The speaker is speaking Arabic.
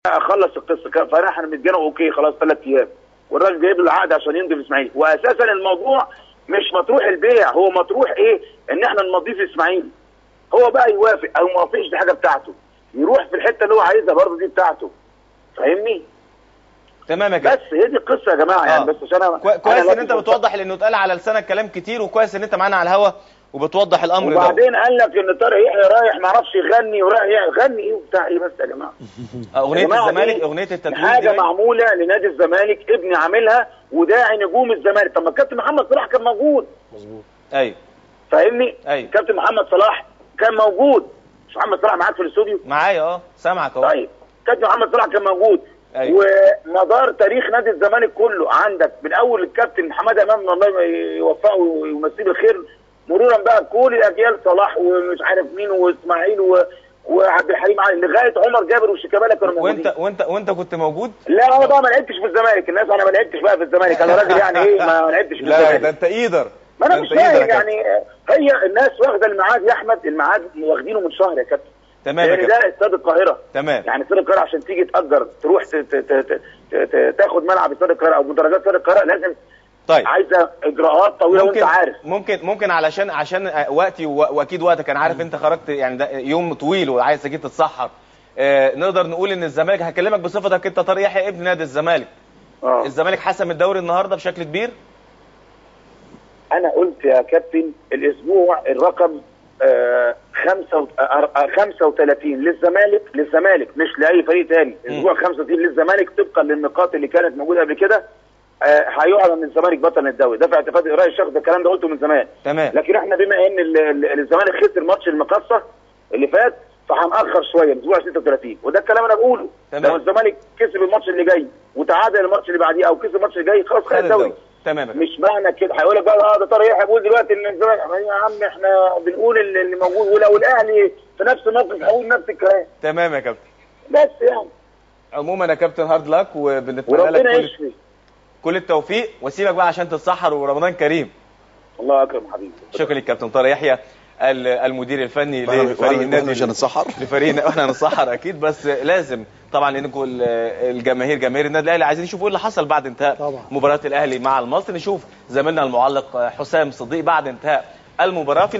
اخلص القصه. فاحنا مدينا اوكي خلاص 3 ايام، والراجل جايب له العقد عشان يمضي في اسماعيلي. واساسا الموضوع مش مطروح البيع، هو مطروح ايه؟ ان احنا نمضيه في اسماعيلي. هو بقى يوافق او ما يوافقش، دي حاجه بتاعته، يروح في الحته اللي هو عايزها برضه، دي بتاعته. فاهمني؟ تمام يا كابتن. بس هي دي القصه يا جماعه يعني. بس عشان كويس ان انت بتوضح، لانه اتقال على لسانك كلام كتير، وكويس ان انت معانا على الهوا وبتوضح الامر ده. وبعدين قال لك ان طارق يحيى رايح ما اعرفش يغني، ورايح يغني ايه وبتاع ايه. بس يا جماعه اغنيه الزمالك، اغنيه التتويج حاجه معموله لنادي الزمالك، ابني عاملها وداعي نجوم الزمالك. طب ما الكابتن محمد صلاح كان موجود. مظبوط. ايوه فاهمني؟ ايوه كابتن محمد صلاح كان موجود. مش محمد صلاح معاك في الاستوديو؟ معايا سامعك اهو. طيب كابتن محمد صلاح كان موجود. أيوة. ومدار تاريخ نادي الزمالك كله عندك من اول الكابتن حماده امام الله يوفقه ويمسيه بالخير، مرورا بقى بكل الاجيال، صلاح ومش عارف مين واسماعيل وعبد الحليم علي لغايه عمر جابر وشيكابالا كانوا موجودين. وانت كنت موجود؟ لا انا بقى ما لعبتش في الزمالك. الناس انا ما لعبتش بقى في الزمالك، انا راجل يعني ايه ما لعبتش في الزمالك. لا ده انت ايدر. ما انا مش فاهم يعني. هي الناس واخده الميعاد يا احمد، الميعاد واخدينه من شهر يا كابتن. تمام يعني ده استاد القاهره. تمام. يعني استاد القاهره عشان تيجي تأجر تروح تاخد ملعب استاد القاهره او مدرجات استاد القاهره لازم. طيب عايزه اجراءات طويله وانت عارف. ممكن عشان وقتي واكيد وقتك، انا عارف انت خرجت يعني ده يوم طويل وعايز اكيد تتسحر. نقدر نقول ان الزمالك، هكلمك بصفتك انت طارق يحيى ابن نادي الزمالك. الزمالك حسم الدوري النهارده بشكل كبير. انا قلت يا كابتن الاسبوع الرقم 35 للزمالك مش لاي فريق ثاني. اسبوع 35 للزمالك طبقا للنقاط اللي كانت موجوده قبل كده. هيعلن الزمالك بطل الدوري. ده في اعتقادي راي الشخص، ده الكلام ده قلته من زمان. تمام. لكن احنا بما ان الزمالك خسر ماتش المقصه اللي فات، فهنأخر شويه الاسبوع 36، وده الكلام انا بقوله. لو الزمالك كسب الماتش اللي جاي وتعادل الماتش اللي بعديه او كسب الماتش اللي جاي خلاص خد الدوري. تمام. مش معنى كده هيقول لك بقى ده طارق يحيى بيقول دلوقتي ان الزمالك. يا عم احنا بنقول اللي موجود، ولو الاهلي في نفس الموقف هقول نفس الكلام. تمام يا كابتن. بس يعني عموما يا كابتن هارد لاك، وبنتمنى لك كل التوفيق، واسيبك بقى عشان تتسحر ورمضان كريم. الله اكرم حبيبي. شكرا لك كابتن طارق يحيى المدير الفني لفريق النادي. مش هنتسحر لفريقنا احنا هنتسحر اكيد، بس لازم طبعا لانكم الجماهير جماهير النادي الاهلي عايزين يشوفوا ايه اللي حصل بعد انتهاء مباراه الاهلي مع المصري. نشوف زميلنا المعلق حسام صديق بعد انتهاء المباراه في